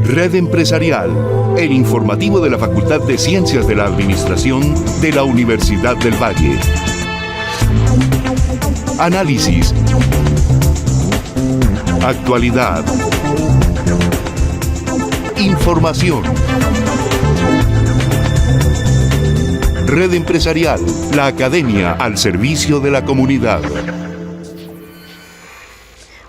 Red Empresarial, el informativo de la Facultad de Ciencias de la Administración de la Universidad del Valle. Análisis. Actualidad. Información. Red Empresarial, la academia al servicio de la comunidad.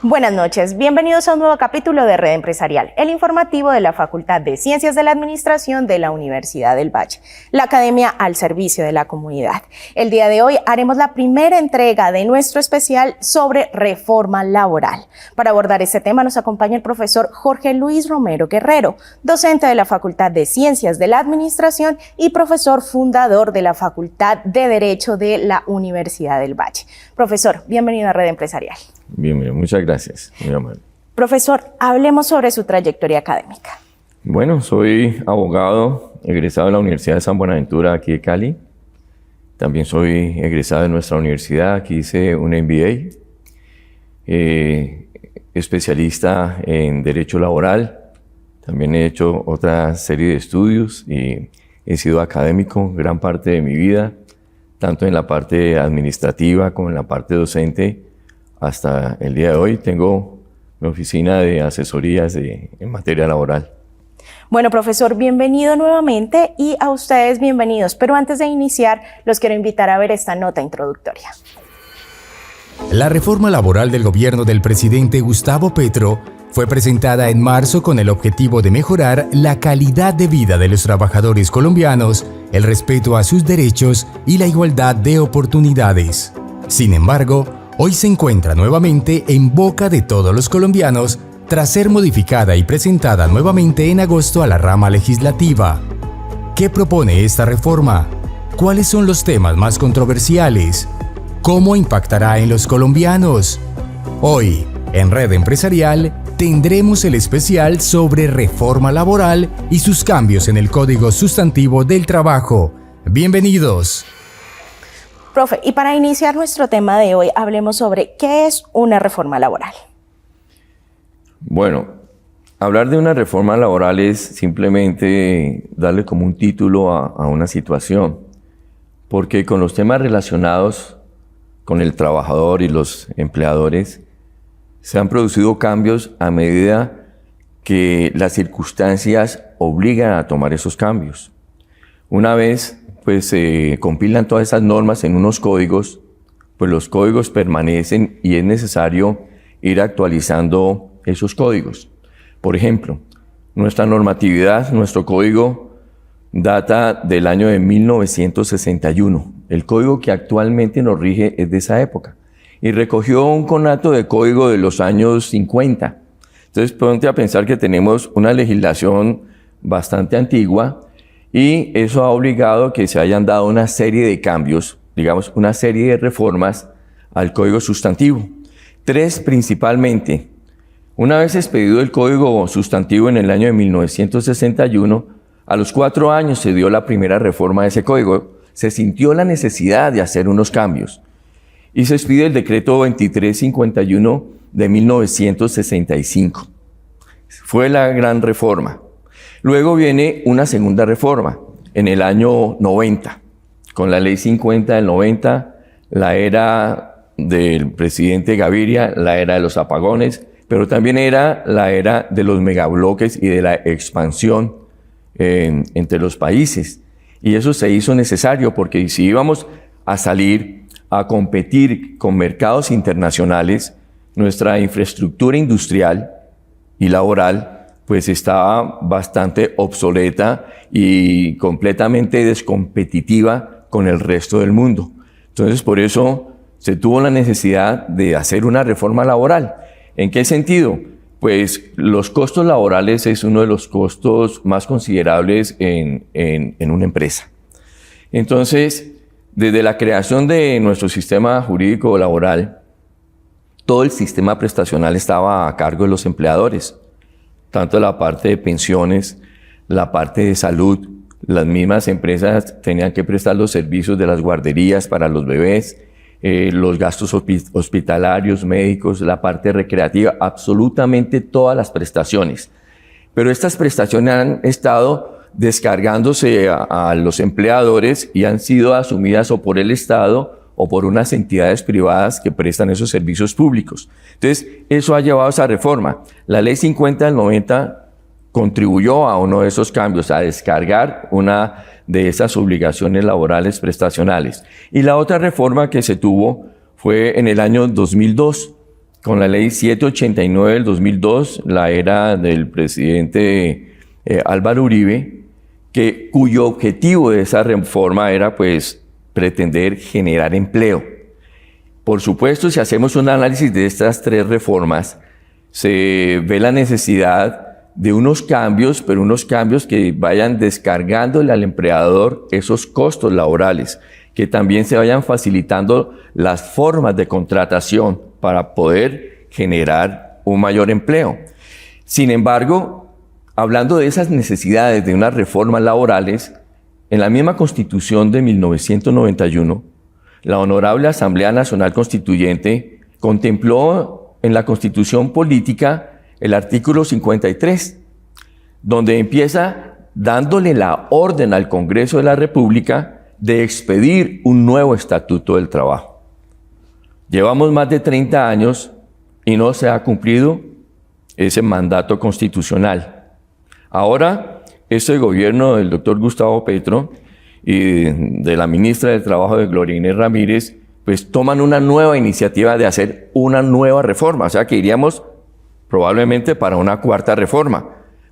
Buenas noches, bienvenidos a un nuevo capítulo de Red Empresarial, el informativo de la Facultad de Ciencias de la Administración de la Universidad del Valle, la academia al servicio de la comunidad. El día de hoy haremos la primera entrega de nuestro especial sobre reforma laboral. Para abordar este tema nos acompaña el profesor Jorge Luis Romero Guerrero, docente de la Facultad de Ciencias de la Administración y profesor fundador de la Facultad de Derecho de la Universidad del Valle. Profesor, bienvenido a Red Empresarial. Bien, muchas gracias, muy amable. Profesor, hablemos sobre su trayectoria académica. Bueno, soy abogado, egresado de la Universidad de San Buenaventura, aquí de Cali. También soy egresado de nuestra universidad, aquí hice un MBA, especialista en Derecho Laboral. También he hecho otra serie de estudios y he sido académico gran parte de mi vida, tanto en la parte administrativa como en la parte docente. Hasta el día de hoy tengo mi oficina de asesorías en materia laboral. Bueno, profesor, bienvenido nuevamente y a ustedes bienvenidos. Pero antes de iniciar, los quiero invitar a ver esta nota introductoria. La reforma laboral del gobierno del presidente Gustavo Petro fue presentada en marzo con el objetivo de mejorar la calidad de vida de los trabajadores colombianos, el respeto a sus derechos y la igualdad de oportunidades. Sin embargo, hoy se encuentra nuevamente en boca de todos los colombianos tras ser modificada y presentada nuevamente en agosto a la rama legislativa. ¿Qué propone esta reforma? ¿Cuáles son los temas más controversiales? ¿Cómo impactará en los colombianos? Hoy, en Red Empresarial, tendremos el especial sobre reforma laboral y sus cambios en el Código Sustantivo del Trabajo. ¡Bienvenidos! Profe, y para iniciar nuestro tema de hoy, hablemos sobre qué es una reforma laboral. Bueno, hablar de una reforma laboral es simplemente darle como un título a una situación, porque con los temas relacionados con el trabajador y los empleadores se han producido cambios a medida que las circunstancias obligan a tomar esos cambios. Una vez pues se compilan todas esas normas en unos códigos, pues los códigos permanecen y es necesario ir actualizando esos códigos. Por ejemplo, nuestra normatividad, nuestro código data del año de 1961. El código que actualmente nos rige es de esa época y recogió un conato de código de los años 50. Entonces, ponte a pensar que tenemos una legislación bastante antigua y eso ha obligado a que se hayan dado una serie de cambios, digamos, una serie de reformas al Código Sustantivo. 3 principalmente. Una vez expedido el Código Sustantivo en el año de 1961, a los 4 años se dio la primera reforma de ese código. Se sintió la necesidad de hacer unos cambios y se expide el Decreto 2351 de 1965. Fue la gran reforma. Luego viene una segunda reforma, en el año 90, con la Ley 50 del 90, la era del presidente Gaviria, la era de los apagones, pero también era la era de los megabloques y de la expansión entre los países. Y eso se hizo necesario porque si íbamos a salir a competir con mercados internacionales, nuestra infraestructura industrial y laboral pues estaba bastante obsoleta y completamente descompetitiva con el resto del mundo. Entonces, por eso se tuvo la necesidad de hacer una reforma laboral. ¿En qué sentido? Pues los costos laborales es uno de los costos más considerables en una empresa. Entonces, desde la creación de nuestro sistema jurídico laboral, todo el sistema prestacional estaba a cargo de los empleadores. Tanto la parte de pensiones, la parte de salud, las mismas empresas tenían que prestar los servicios de las guarderías para los bebés, los gastos hospitalarios, médicos, la parte recreativa, absolutamente todas las prestaciones. Pero estas prestaciones han estado descargándose a los empleadores y han sido asumidas o por el Estado o por unas entidades privadas que prestan esos servicios públicos. Entonces, eso ha llevado a esa reforma. La Ley 50 del 90 contribuyó a uno de esos cambios, a descargar una de esas obligaciones laborales prestacionales. Y la otra reforma que se tuvo fue en el año 2002, con la Ley 789 del 2002, la era del presidente Álvaro Uribe, cuyo objetivo de esa reforma era pues pretender generar empleo. Por supuesto, si hacemos un análisis de estas tres reformas, se ve la necesidad de unos cambios, pero unos cambios que vayan descargándole al empleador esos costos laborales, que también se vayan facilitando las formas de contratación para poder generar un mayor empleo. Sin embargo, hablando de esas necesidades de unas reformas laborales, en la misma Constitución de 1991, la Honorable Asamblea Nacional Constituyente contempló en la Constitución Política el artículo 53, donde empieza dándole la orden al Congreso de la República de expedir un nuevo Estatuto del Trabajo. Llevamos más de 30 años y no se ha cumplido ese mandato constitucional. Ahora, este gobierno del doctor Gustavo Petro y de la ministra del Trabajo de Gloria Inés Ramírez, pues toman una nueva iniciativa de hacer una nueva reforma, o sea que iríamos probablemente para una cuarta reforma,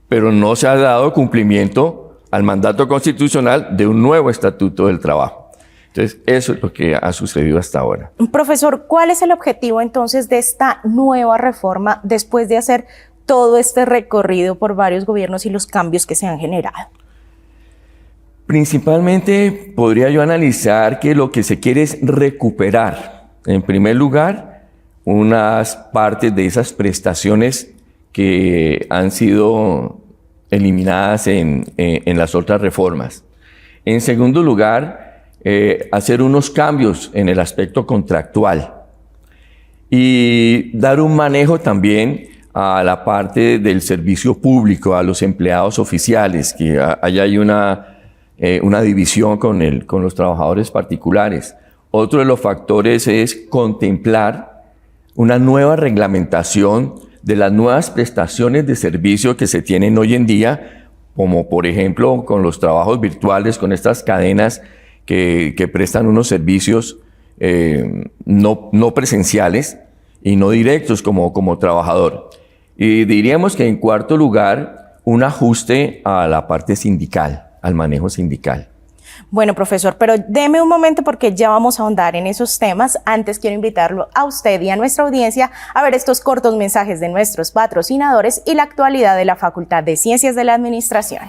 pero no se ha dado cumplimiento al mandato constitucional de un nuevo Estatuto del Trabajo. Entonces, eso es lo que ha sucedido hasta ahora. Profesor, ¿cuál es el objetivo entonces de esta nueva reforma después de hacer todo este recorrido por varios gobiernos y los cambios que se han generado? Principalmente podría yo analizar que lo que se quiere es recuperar, en primer lugar, unas partes de esas prestaciones que han sido eliminadas en las otras reformas. En segundo lugar, hacer unos cambios en el aspecto contractual y dar un manejo también a la parte del servicio público, a los empleados oficiales, que allá hay una división con los trabajadores particulares. Otro de los factores es contemplar una nueva reglamentación de las nuevas prestaciones de servicio que se tienen hoy en día, como por ejemplo con los trabajos virtuales, con estas cadenas que prestan unos servicios no presenciales y no directos como trabajador. Y diríamos que en cuarto lugar, un ajuste a la parte sindical, al manejo sindical. Bueno, profesor, pero deme un momento porque ya vamos a ahondar en esos temas. Antes quiero invitarlo a usted y a nuestra audiencia a ver estos cortos mensajes de nuestros patrocinadores y la actualidad de la Facultad de Ciencias de la Administración.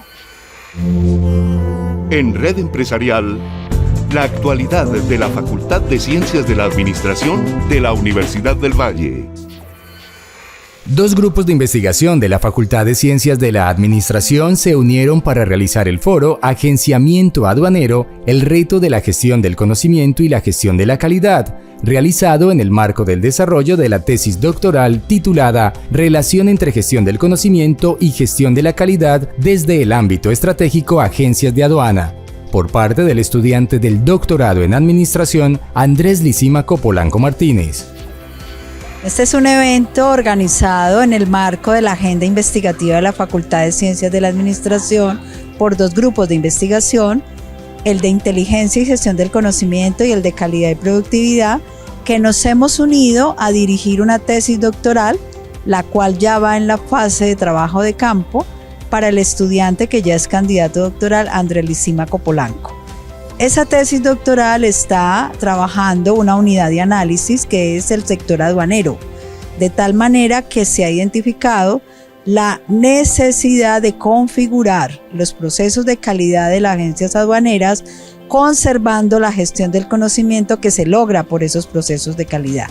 En Red Empresarial, la actualidad de la Facultad de Ciencias de la Administración de la Universidad del Valle. Dos grupos de investigación de la Facultad de Ciencias de la Administración se unieron para realizar el foro Agenciamiento Aduanero, el reto de la gestión del conocimiento y la gestión de la calidad, realizado en el marco del desarrollo de la tesis doctoral titulada Relación entre gestión del conocimiento y gestión de la calidad desde el ámbito estratégico Agencias de Aduana, por parte del estudiante del doctorado en Administración, Andrés Lisímaco Polanco Martínez. Este es un evento organizado en el marco de la agenda investigativa de la Facultad de Ciencias de la Administración por dos grupos de investigación, el de Inteligencia y Gestión del Conocimiento y el de Calidad y Productividad, que nos hemos unido a dirigir una tesis doctoral, la cual ya va en la fase de trabajo de campo para el estudiante que ya es candidato doctoral, Andrés Lisímaco Polanco. Esa tesis doctoral está trabajando una unidad de análisis que es el sector aduanero, de tal manera que se ha identificado la necesidad de configurar los procesos de calidad de las agencias aduaneras, conservando la gestión del conocimiento que se logra por esos procesos de calidad.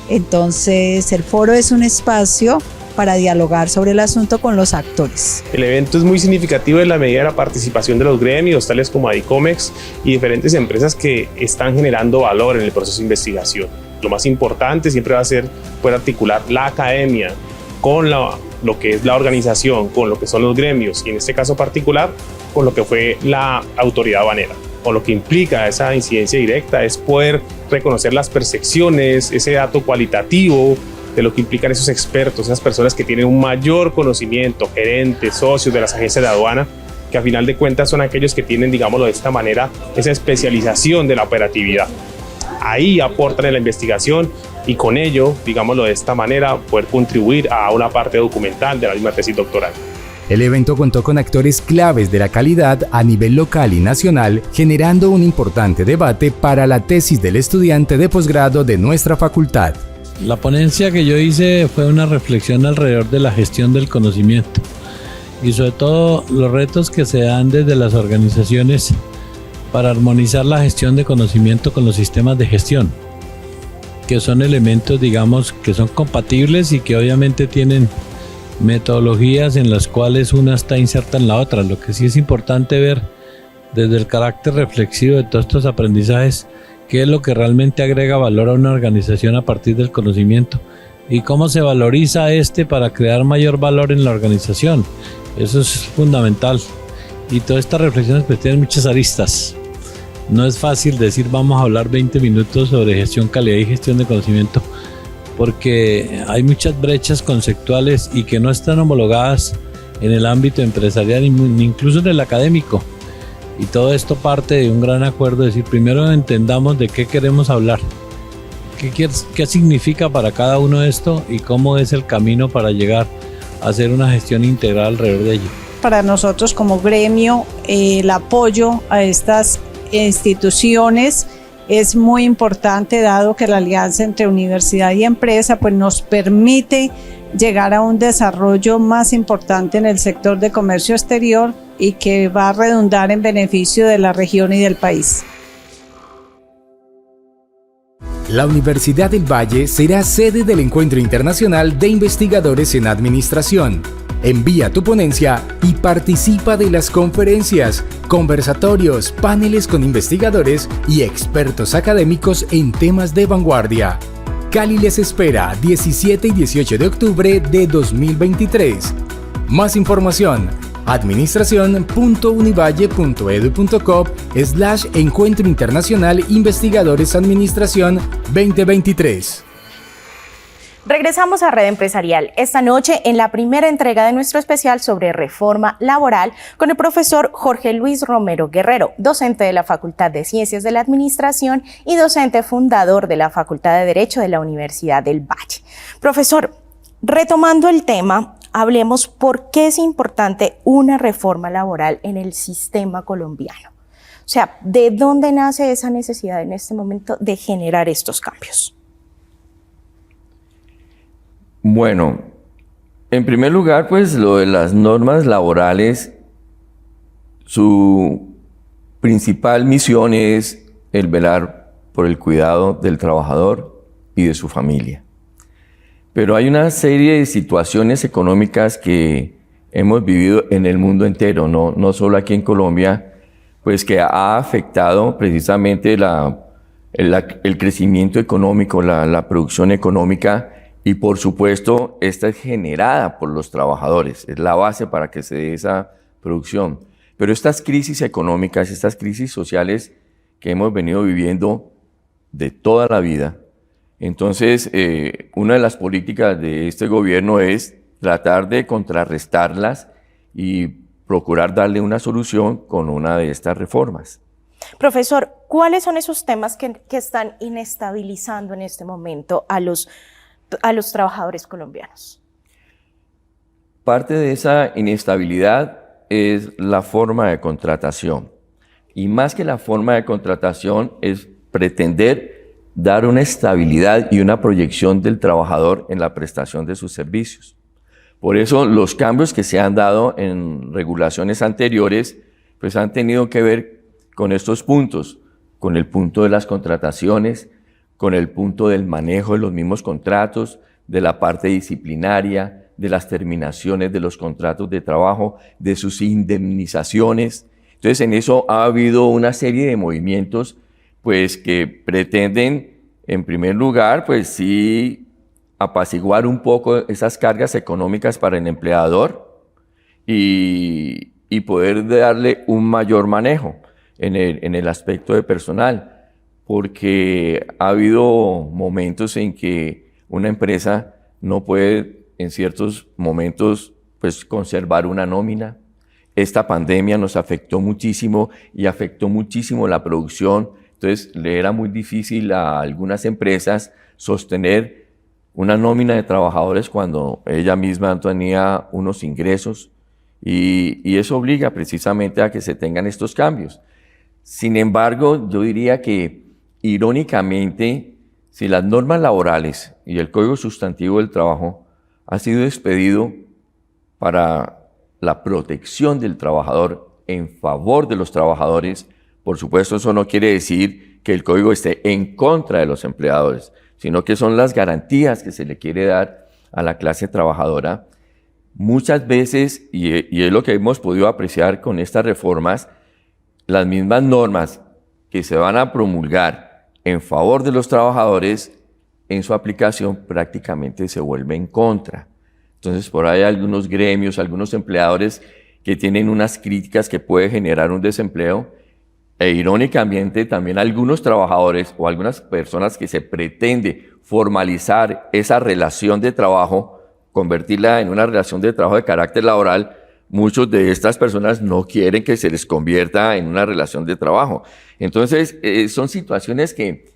Entonces, el foro es un espacio para dialogar sobre el asunto con los actores. El evento es muy significativo en la medida de la participación de los gremios, tales como Adicomex y diferentes empresas que están generando valor en el proceso de investigación. Lo más importante siempre va a ser poder articular la academia con lo que es la organización, con lo que son los gremios y en este caso particular con lo que fue la autoridad aduanera. Con lo que implica esa incidencia directa es poder reconocer las percepciones, ese dato cualitativo de lo que implican esos expertos, esas personas que tienen un mayor conocimiento, gerentes, socios de las agencias de aduana, que a final de cuentas son aquellos que tienen, digámoslo de esta manera, esa especialización de la operatividad. Ahí aportan en la investigación y con ello, digámoslo de esta manera, poder contribuir a una parte documental de la misma tesis doctoral. El evento contó con actores claves de la calidad a nivel local y nacional, generando un importante debate para la tesis del estudiante de posgrado de nuestra facultad. La ponencia que yo hice fue una reflexión alrededor de la gestión del conocimiento y sobre todo los retos que se dan desde las organizaciones para armonizar la gestión de conocimiento con los sistemas de gestión, que son elementos, digamos, que son compatibles y que obviamente tienen metodologías en las cuales una está inserta en la otra. Lo que sí es importante ver desde el carácter reflexivo de todos estos aprendizajes, qué es lo que realmente agrega valor a una organización a partir del conocimiento y cómo se valoriza para crear mayor valor en la organización. Eso es fundamental y todas estas reflexiones pues tienen muchas aristas. No es fácil decir vamos a hablar 20 minutos sobre gestión, calidad y gestión de conocimiento, porque hay muchas brechas conceptuales y que no están homologadas en el ámbito empresarial ni incluso en el académico. Y todo esto parte de un gran acuerdo, es decir, primero entendamos de qué queremos hablar, qué significa para cada uno de esto y cómo es el camino para llegar a hacer una gestión integral alrededor de ello. Para nosotros como gremio, el apoyo a estas instituciones es muy importante, dado que la alianza entre universidad y empresa pues nos permite llegar a un desarrollo más importante en el sector de comercio exterior y que va a redundar en beneficio de la región y del país. La Universidad del Valle será sede del Encuentro Internacional de Investigadores en Administración. Envía tu ponencia y participa de las conferencias, conversatorios, paneles con investigadores y expertos académicos en temas de vanguardia. Cali les espera 17 y 18 de octubre de 2023. Más información: administración.univalle.edu.co/Encuentro Internacional Investigadores Administración 2023. Regresamos a Red Empresarial esta noche en la primera entrega de nuestro especial sobre reforma laboral con el profesor Jorge Luis Romero Guerrero, docente de la Facultad de Ciencias de la Administración y docente fundador de la Facultad de Derecho de la Universidad del Valle. Profesor, retomando el tema, hablemos por qué es importante una reforma laboral en el sistema colombiano. O sea, ¿de dónde nace esa necesidad en este momento de generar estos cambios? Bueno, en primer lugar, pues lo de las normas laborales, su principal misión es el velar por el cuidado del trabajador y de su familia. Pero hay una serie de situaciones económicas que hemos vivido en el mundo entero, no solo aquí en Colombia, pues que ha afectado precisamente el crecimiento económico, la producción económica. Y por supuesto, esta es generada por los trabajadores, es la base para que se dé esa producción. Pero estas crisis económicas, estas crisis sociales que hemos venido viviendo de toda la vida, entonces una de las políticas de este gobierno es tratar de contrarrestarlas y procurar darle una solución con una de estas reformas. Profesor, ¿cuáles son esos temas que están inestabilizando en este momento a los trabajadores colombianos? Parte de esa inestabilidad es la forma de contratación. Y más que la forma de contratación es pretender dar una estabilidad y una proyección del trabajador en la prestación de sus servicios. Por eso los cambios que se han dado en regulaciones anteriores pues han tenido que ver con estos puntos, con el punto de las contrataciones, con el punto del manejo de los mismos contratos, de la parte disciplinaria, de las terminaciones de los contratos de trabajo, de sus indemnizaciones. Entonces, en eso ha habido una serie de movimientos pues, que pretenden, en primer lugar, pues sí, apaciguar un poco esas cargas económicas para el empleador y poder darle un mayor manejo en el aspecto de personal, porque ha habido momentos en que una empresa no puede en ciertos momentos pues, conservar una nómina. Esta pandemia nos afectó muchísimo y afectó muchísimo la producción, entonces le era muy difícil a algunas empresas sostener una nómina de trabajadores cuando ella misma tenía unos ingresos y eso obliga precisamente a que se tengan estos cambios. Sin embargo, yo diría que irónicamente, si las normas laborales y el Código Sustantivo del Trabajo ha sido expedido para la protección del trabajador en favor de los trabajadores, por supuesto eso no quiere decir que el código esté en contra de los empleadores, sino que son las garantías que se le quiere dar a la clase trabajadora. Muchas veces, y es lo que hemos podido apreciar con estas reformas, las mismas normas que se van a promulgar en favor de los trabajadores, en su aplicación prácticamente se vuelve en contra. Entonces, por ahí hay algunos gremios, algunos empleadores que tienen unas críticas que puede generar un desempleo, e irónicamente también algunos trabajadores o algunas personas que se pretende formalizar esa relación de trabajo, convertirla en una relación de trabajo de carácter laboral, muchos de estas personas no quieren que se les convierta en una relación de trabajo. Entonces, son situaciones que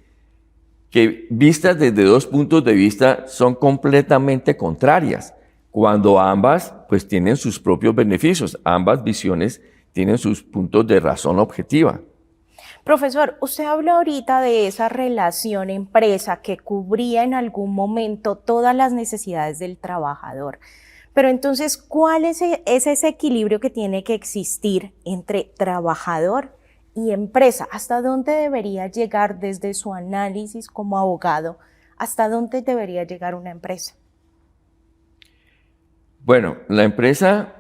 vistas desde dos puntos de vista son completamente contrarias, cuando ambas pues tienen sus propios beneficios, ambas visiones tienen sus puntos de razón objetiva. Profesor, usted habló ahorita de esa relación empresa que cubría en algún momento todas las necesidades del trabajador. Pero entonces, ¿cuál es ese equilibrio que tiene que existir entre trabajador y empresa? ¿Hasta dónde debería llegar desde su análisis como abogado? ¿Hasta dónde debería llegar una empresa? Bueno, la empresa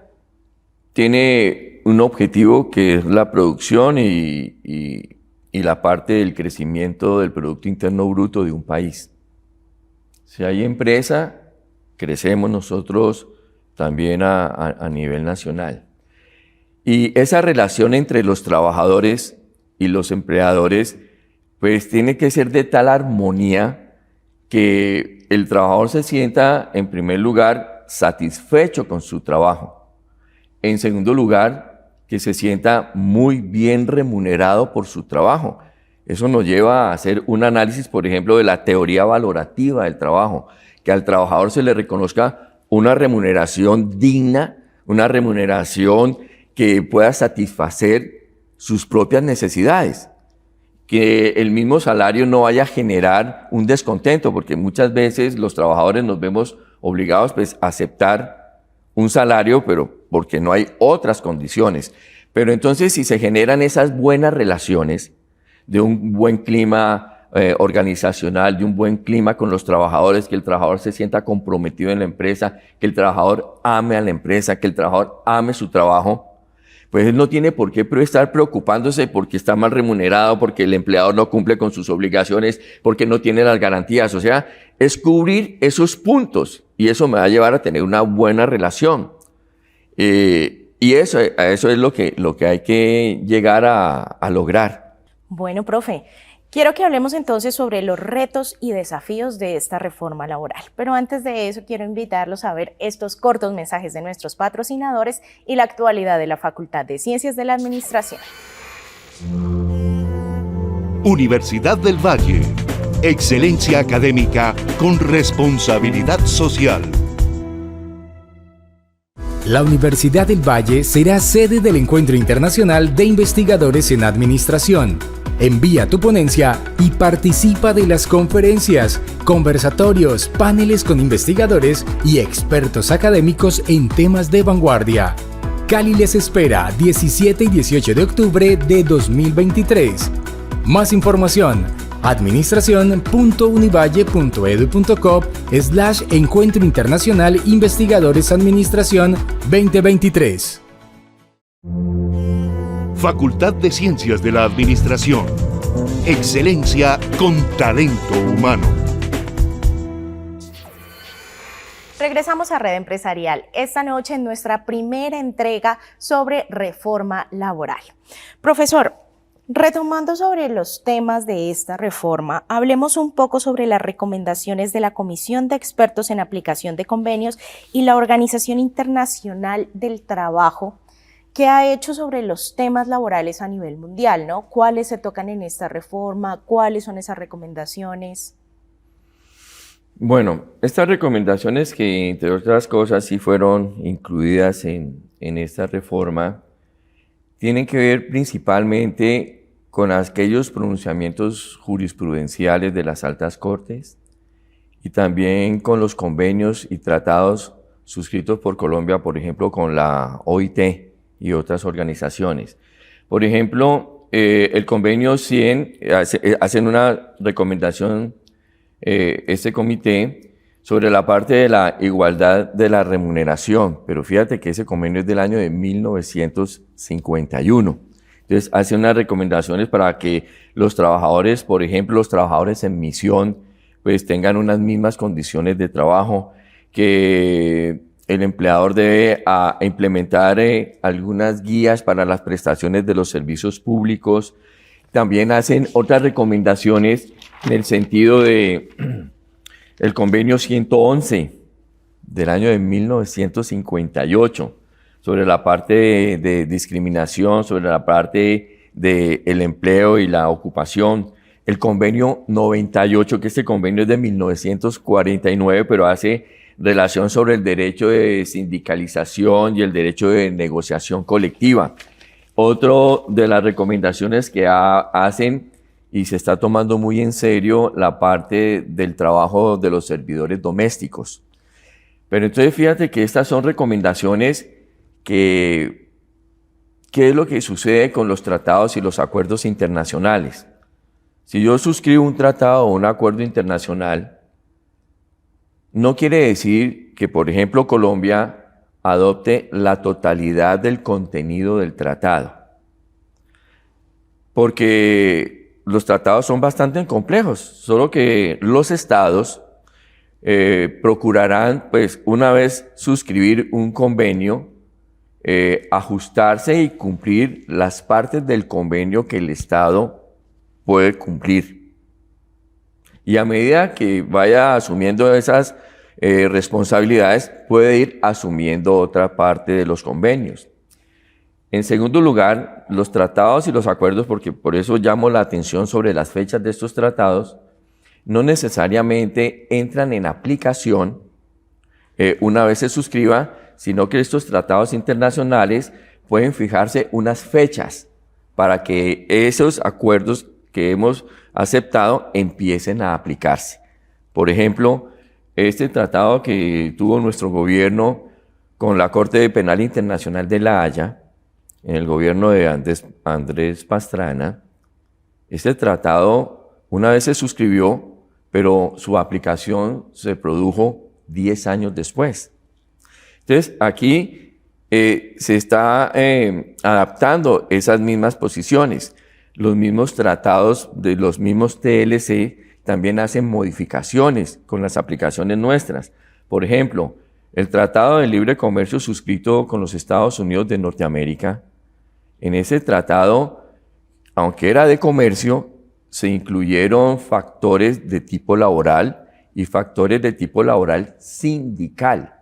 tiene un objetivo que es la producción y la parte del crecimiento del Producto Interno Bruto de un país. Si hay empresa, crecemos nosotros también a nivel nacional. Y esa relación entre los trabajadores y los empleadores, pues tiene que ser de tal armonía que el trabajador se sienta, en primer lugar, satisfecho con su trabajo. En segundo lugar, que se sienta muy bien remunerado por su trabajo. Eso nos lleva a hacer un análisis, por ejemplo, de la teoría valorativa del trabajo, que al trabajador se le reconozca una remuneración digna, una remuneración que pueda satisfacer sus propias necesidades, que el mismo salario no vaya a generar un descontento, porque muchas veces los trabajadores nos vemos obligados pues, a aceptar un salario, pero porque no hay otras condiciones. Pero entonces, si se generan esas buenas relaciones de un buen clima organizacional, de un buen clima con los trabajadores, que el trabajador se sienta comprometido en la empresa, que el trabajador ame a la empresa, que el trabajador ame su trabajo, pues él no tiene por qué estar preocupándose porque está mal remunerado, porque el empleador no cumple con sus obligaciones, porque no tiene las garantías. O sea, es cubrir esos puntos y eso me va a llevar a tener una buena relación. Y eso es lo que hay que llegar a lograr. Bueno, profe, quiero que hablemos entonces sobre los retos y desafíos de esta reforma laboral. Pero antes de eso, quiero invitarlos a ver estos cortos mensajes de nuestros patrocinadores y la actualidad de la Facultad de Ciencias de la Administración. Universidad del Valle. Excelencia académica con responsabilidad social. La Universidad del Valle será sede del Encuentro Internacional de Investigadores en Administración. Envía tu ponencia y participa de las conferencias, conversatorios, paneles con investigadores y expertos académicos en temas de vanguardia. Cali les espera 17 y 18 de octubre de 2023. Más información administración.univalle.edu.co/Encuentro Internacional Investigadores Administración 2023. Facultad de Ciencias de la Administración. Excelencia con talento humano. Regresamos a Red Empresarial, esta noche en nuestra primera entrega sobre reforma laboral. Profesor, retomando sobre los temas de esta reforma, hablemos un poco sobre las recomendaciones de la Comisión de Expertos en Aplicación de Convenios y la Organización Internacional del Trabajo, que ha hecho sobre los temas laborales a nivel mundial, ¿no? ¿Cuáles se tocan en esta reforma? ¿Cuáles son esas recomendaciones? Bueno, estas recomendaciones que, entre otras cosas, sí fueron incluidas en esta reforma, tienen que ver principalmente con aquellos pronunciamientos jurisprudenciales de las altas cortes y también con los convenios y tratados suscritos por Colombia, por ejemplo, con la OIT y otras organizaciones. Por ejemplo, el convenio 100 hacen una recomendación, este comité, sobre la parte de la igualdad de la remuneración, pero fíjate que ese convenio es del año de 1951. Entonces, hace unas recomendaciones para que los trabajadores, por ejemplo, los trabajadores en misión, pues tengan unas mismas condiciones de trabajo, que el empleador debe implementar algunas guías para las prestaciones de los servicios públicos. También hacen otras recomendaciones en el sentido de el convenio 111 del año de 1958 sobre la parte de discriminación, sobre la parte del empleo y la ocupación. El convenio 98, que este convenio es de 1949, pero hace relación sobre el derecho de sindicalización y el derecho de negociación colectiva. Otro de las recomendaciones que hacen, y se está tomando muy en serio, la parte del trabajo de los servidores domésticos. Pero entonces fíjate que estas son recomendaciones que, ¿qué es lo que sucede con los tratados y los acuerdos internacionales? Si yo suscribo un tratado o un acuerdo internacional, no quiere decir que, por ejemplo, Colombia adopte la totalidad del contenido del tratado, porque los tratados son bastante complejos, solo que los estados procurarán, pues, una vez suscribir un convenio, ajustarse y cumplir las partes del convenio que el estado puede cumplir. Y a medida que vaya asumiendo esas responsabilidades, puede ir asumiendo otra parte de los convenios. En segundo lugar, los tratados y los acuerdos, porque por eso llamo la atención sobre las fechas de estos tratados, no necesariamente entran en aplicación una vez se suscriba, sino que estos tratados internacionales pueden fijarse unas fechas para que esos acuerdos que hemos aceptado empiecen a aplicarse. Por ejemplo, este tratado que tuvo nuestro gobierno con la Corte Penal Internacional de La Haya, en el gobierno de Andrés Pastrana, este tratado una vez se suscribió, pero su aplicación se produjo 10 años después. Entonces, aquí se está adaptando esas mismas posiciones. Los mismos tratados de los mismos TLC también hacen modificaciones con las aplicaciones nuestras. Por ejemplo, el Tratado de Libre Comercio suscrito con los Estados Unidos de Norteamérica, en ese tratado, aunque era de comercio, se incluyeron factores de tipo laboral y factores de tipo laboral sindical,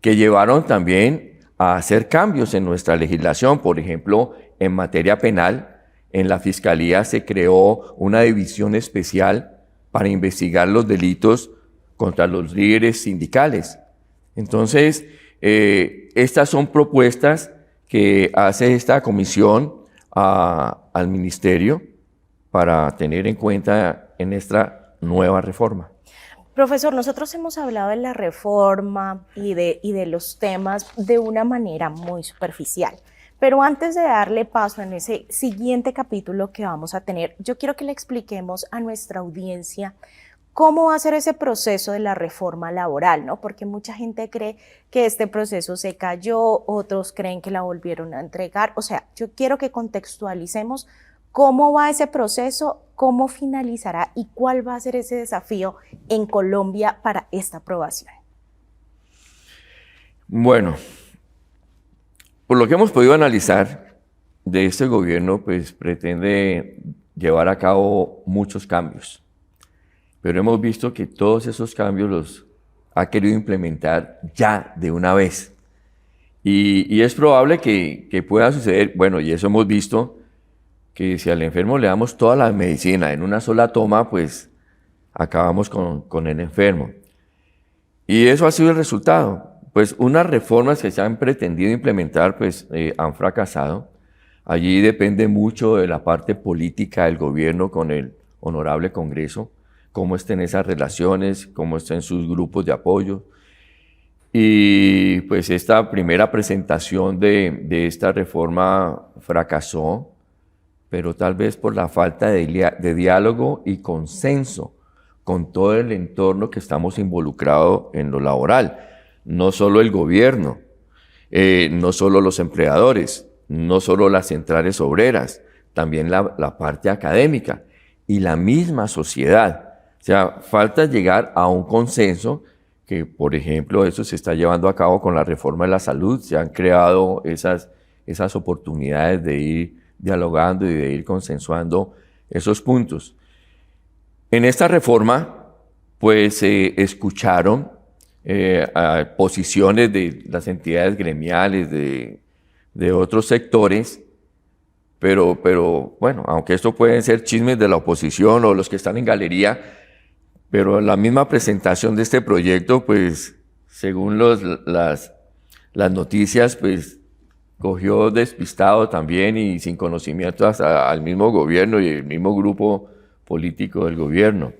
que llevaron también a hacer cambios en nuestra legislación. Por ejemplo, en materia penal, en la Fiscalía se creó una división especial para investigar los delitos contra los líderes sindicales. Entonces, estas son propuestas que hace esta comisión al ministerio para tener en cuenta en esta nueva reforma. Profesor, nosotros hemos hablado de la reforma y de los temas de una manera muy superficial, Pero antes de darle paso en ese siguiente capítulo que vamos a tener, yo quiero que le expliquemos a nuestra audiencia cómo va a ser ese proceso de la reforma laboral, ¿no? Porque mucha gente cree que este proceso se cayó, otros creen que la volvieron a entregar. O sea, yo quiero que contextualicemos cómo va ese proceso, cómo finalizará y cuál va a ser ese desafío en Colombia para esta aprobación. Bueno, por lo que hemos podido analizar de este gobierno, pues pretende llevar a cabo muchos cambios. Pero hemos visto que todos esos cambios los ha querido implementar ya de una vez. Y es probable que pueda suceder, bueno, y eso hemos visto, que si al enfermo le damos toda la medicina en una sola toma, pues acabamos con el enfermo. Y eso ha sido el resultado. Pues unas reformas que se han pretendido implementar, pues han fracasado. Allí depende mucho de la parte política del gobierno con el honorable Congreso, cómo estén esas relaciones, cómo estén sus grupos de apoyo. Y pues esta primera presentación de esta reforma fracasó, pero tal vez por la falta de diálogo y consenso con todo el entorno que estamos involucrados en lo laboral. No solo el gobierno, no solo los empleadores, no solo las centrales obreras, también la parte académica y la misma sociedad. O sea, falta llegar a un consenso que, por ejemplo, eso se está llevando a cabo con la reforma de la salud. Se han creado esas oportunidades de ir dialogando y de ir consensuando esos puntos. En esta reforma, pues se escucharon posiciones de las entidades gremiales, de otros sectores, pero bueno, aunque esto pueden ser chismes de la oposición o los que están en galería, pero la misma presentación de este proyecto, pues, según las noticias, pues, cogió despistado también y sin conocimiento hasta al mismo gobierno y el mismo grupo político del gobierno.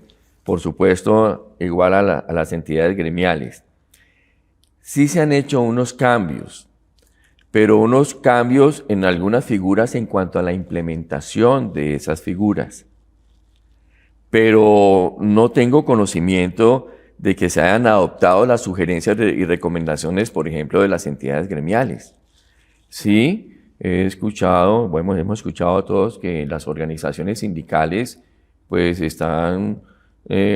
Por supuesto, igual a las entidades gremiales. Sí se han hecho unos cambios, pero unos cambios en algunas figuras en cuanto a la implementación de esas figuras. Pero no tengo conocimiento de que se hayan adoptado las sugerencias y recomendaciones, por ejemplo, de las entidades gremiales. Sí, hemos escuchado todos que las organizaciones sindicales pues están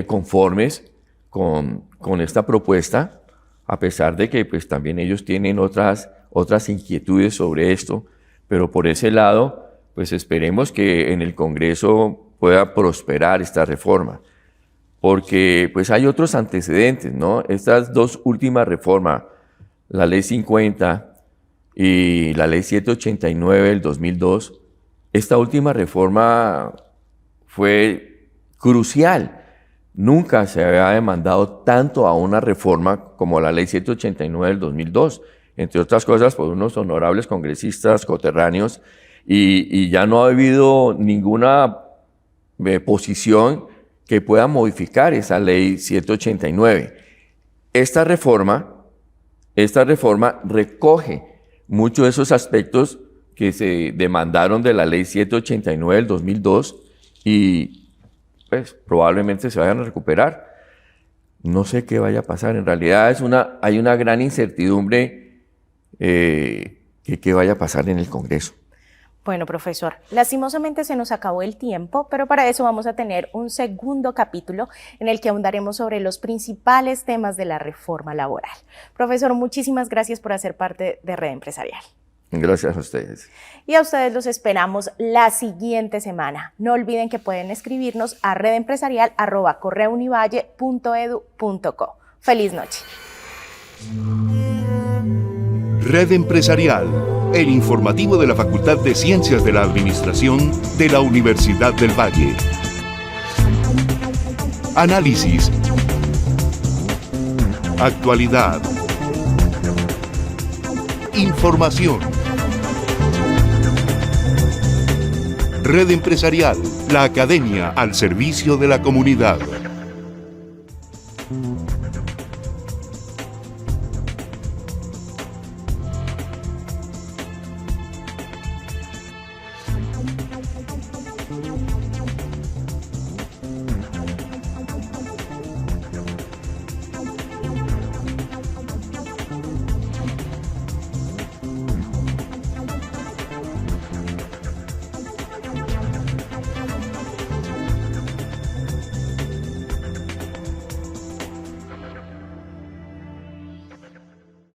conformes con esta propuesta, a pesar de que pues también ellos tienen otras inquietudes sobre esto, pero por ese lado, pues esperemos que en el Congreso pueda prosperar esta reforma, porque pues hay otros antecedentes, ¿no? Estas dos últimas reformas, la Ley 50 y la Ley 789 del 2002, esta última reforma fue crucial. Nunca se había demandado tanto a una reforma como la Ley 789 del 2002, entre otras cosas por unos honorables congresistas coterráneos, y ya no ha habido ninguna posición que pueda modificar esa Ley 789. Esta reforma recoge muchos de esos aspectos que se demandaron de la Ley 789 del 2002 y pues probablemente se vayan a recuperar. No sé qué vaya a pasar. En realidad hay una gran incertidumbre que qué vaya a pasar en el Congreso. Bueno, profesor, lastimosamente se nos acabó el tiempo, pero para eso vamos a tener un segundo capítulo en el que ahondaremos sobre los principales temas de la reforma laboral. Profesor, muchísimas gracias por hacer parte de Red Empresarial. Gracias a ustedes. Y a ustedes los esperamos la siguiente semana. No olviden que pueden escribirnos a redempresarial@correounivalle.edu.co. ¡Feliz noche! Red Empresarial, el informativo de la Facultad de Ciencias de la Administración de la Universidad del Valle. Análisis. Actualidad. Información. Red Empresarial, la academia al servicio de la comunidad.